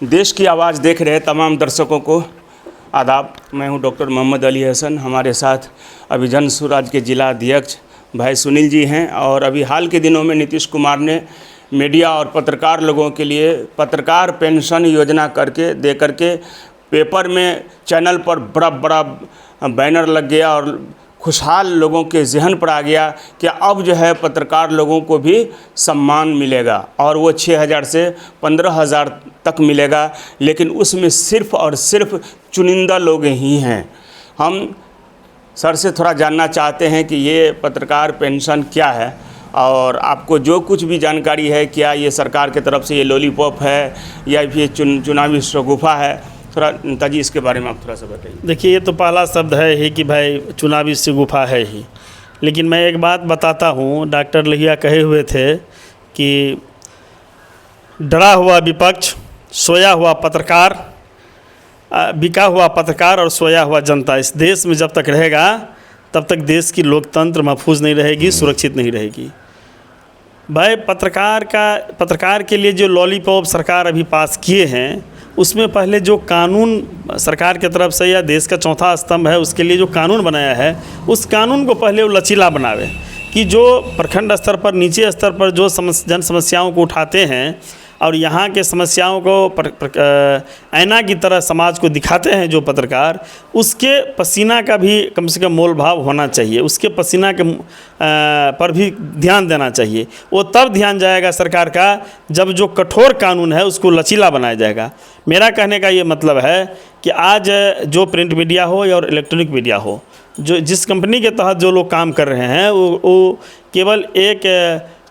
देश की आवाज़ देख रहे तमाम दर्शकों को आदाब। मैं हूं डॉक्टर मोहम्मद अली हसन। हमारे साथ अभी जन स्वराज के जिला अध्यक्ष भाई सुनील जी हैं। और अभी हाल के दिनों में नीतीश कुमार ने मीडिया और पत्रकार लोगों के लिए पत्रकार पेंशन योजना दे करके पेपर में चैनल पर बड़ा बैनर लग गया और खुशहाल लोगों के जहन पर आ गया कि अब जो है पत्रकार लोगों को भी सम्मान मिलेगा और वो 6,000 से 15,000 तक मिलेगा, लेकिन उसमें सिर्फ़ और सिर्फ चुनिंदा लोग ही हैं। हम सर से थोड़ा जानना चाहते हैं कि ये पत्रकार पेंशन क्या है और आपको जो कुछ भी जानकारी है, क्या ये सरकार की तरफ से ये लॉलीपॉप है या फिर चुनावी शगुफा है, थोड़ा नेताजी इसके बारे में आप थोड़ा सा बताइए। देखिए, ये तो पहला शब्द है ही कि भाई चुनावी शगुफा है ही, लेकिन मैं एक बात बताता हूँ। डॉक्टर लोहिया कहे हुए थे कि डरा हुआ विपक्ष, सोया हुआ पत्रकार, बिका हुआ पत्रकार और सोया हुआ जनता इस देश में जब तक रहेगा तब तक देश की लोकतंत्र महफूज नहीं रहेगी, सुरक्षित नहीं रहेगी। भाई पत्रकार के लिए जो लॉलीपॉप सरकार अभी पास किए हैं, उसमें पहले जो कानून सरकार की तरफ से या देश का चौथा स्तंभ है उसके लिए जो कानून बनाया है, उस कानून को पहले वो लचीला बनावे कि जो प्रखंड स्तर पर, नीचे स्तर पर जो जन समस्याओं को उठाते हैं और यहाँ के समस्याओं को आईना की तरह समाज को दिखाते हैं जो पत्रकार, उसके पसीना का भी कम से कम मोल भाव होना चाहिए, उसके पसीना के पर भी ध्यान देना चाहिए। वो तब ध्यान जाएगा सरकार का जब जो कठोर कानून है उसको लचीला बनाया जाएगा। मेरा कहने का ये मतलब है कि आज जो प्रिंट मीडिया हो या इलेक्ट्रॉनिक मीडिया हो, जो जिस कंपनी के तहत जो लोग काम कर रहे हैं वो केवल एक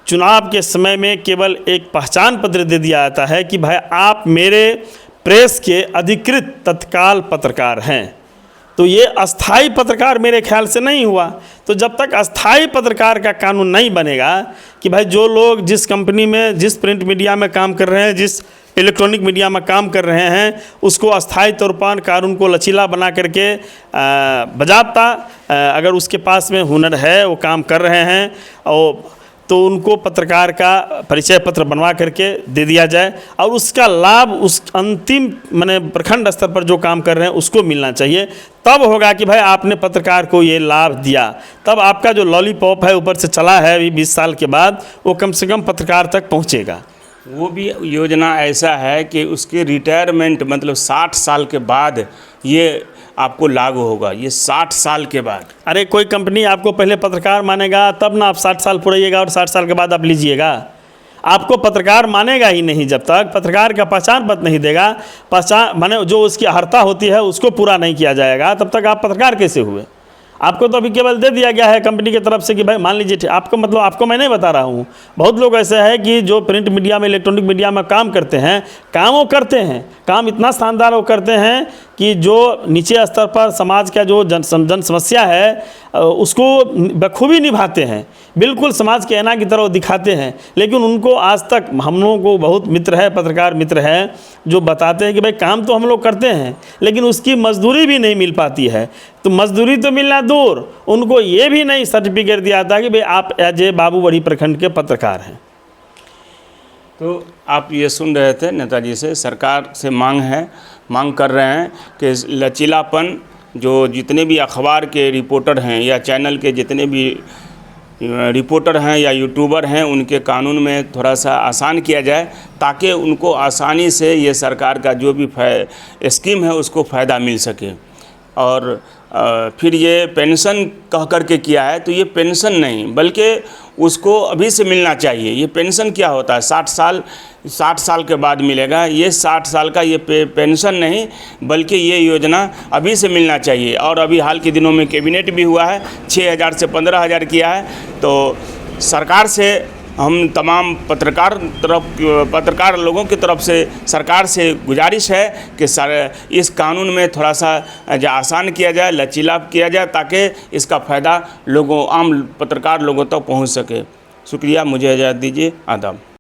चुनाव के समय में केवल एक पहचान पत्र दे दिया जाता है कि भाई आप मेरे प्रेस के अधिकृत तत्काल पत्रकार हैं। तो ये अस्थाई पत्रकार मेरे ख्याल से नहीं हुआ। तो जब तक अस्थाई पत्रकार का कानून नहीं बनेगा कि भाई जो लोग जिस कंपनी में, जिस प्रिंट मीडिया में काम कर रहे हैं, जिस इलेक्ट्रॉनिक मीडिया में काम कर रहे हैं, उसको अस्थाई तौर पर कानून को लचीला बना करके बजाबता अगर उसके पास में हुनर है, वो काम कर रहे हैं, और तो उनको पत्रकार का परिचय पत्र बनवा करके दे दिया जाए और उसका लाभ उस अंतिम माने प्रखंड स्तर पर जो काम कर रहे हैं उसको मिलना चाहिए। तब होगा कि भाई आपने पत्रकार को ये लाभ दिया, तब आपका जो लॉलीपॉप है ऊपर से चला है अभी 20 साल के बाद, वो कम से कम पत्रकार तक पहुँचेगा। वो भी योजना ऐसा है कि उसके रिटायरमेंट मतलब 60 साल के बाद ये आपको लागू होगा। ये 60 साल के बाद। अरे कोई कंपनी आपको पहले पत्रकार मानेगा तब ना आप 60 साल पूराइएगा और 60 साल के बाद आप लीजिएगा। आपको पत्रकार मानेगा ही नहीं जब तक पत्रकार का पहचान पत्र नहीं देगा, पहचान माने जो उसकी अर्हता होती है उसको पूरा नहीं किया जाएगा, तब तक आप पत्रकार कैसे हुए। आपको तो अभी केवल दे दिया गया है कंपनी की तरफ से कि भाई मान लीजिए, आपको मतलब आपको मैं नहीं बता रहा हूँ, बहुत लोग ऐसे हैं कि जो प्रिंट मीडिया में, इलेक्ट्रॉनिक मीडिया में काम करते हैं, काम वो करते हैं, काम इतना शानदार वो करते हैं कि जो नीचे स्तर पर समाज का जो जन समस्या है उसको बखूबी निभाते हैं, बिल्कुल समाज के आईना की तरह वो दिखाते हैं। लेकिन उनको आज तक हम लोगों को बहुत मित्र है, पत्रकार मित्र हैं, जो बताते हैं कि भाई काम तो हम लोग करते हैं लेकिन उसकी मजदूरी भी नहीं मिल पाती है। तो मजदूरी तो मिलना दूर, उनको ये भी नहीं सर्टिफिकेट दिया था कि भाई आप एज ए बाबूबड़ी प्रखंड के पत्रकार हैं। तो आप ये सुन रहे थे नेताजी से, सरकार से मांग कर रहे हैं कि लचीलापन, जो जितने भी अखबार के रिपोर्टर हैं या चैनल के जितने भी रिपोर्टर हैं या यूट्यूबर हैं, उनके कानून में थोड़ा सा आसान किया जाए ताकि उनको आसानी से ये सरकार का जो भी स्कीम है उसको फ़ायदा मिल सके। और फिर ये पेंशन कह करके किया है, तो ये पेंशन नहीं बल्कि उसको अभी से मिलना चाहिए। ये पेंशन क्या होता है, 60 साल के बाद मिलेगा। ये 60 साल का ये पेंशन नहीं बल्कि ये योजना अभी से मिलना चाहिए। और अभी हाल के दिनों में कैबिनेट भी हुआ है, 6,000 से 15,000 किया है। तो सरकार से हम तमाम पत्रकार लोगों की तरफ से सरकार से गुजारिश है कि इस कानून में थोड़ा सा आसान किया जाए, लचीला किया जाए ताकि इसका फ़ायदा आम पत्रकार लोगों तक पहुंच सके। शुक्रिया, मुझे इजाज़त दीजिए, आदाब।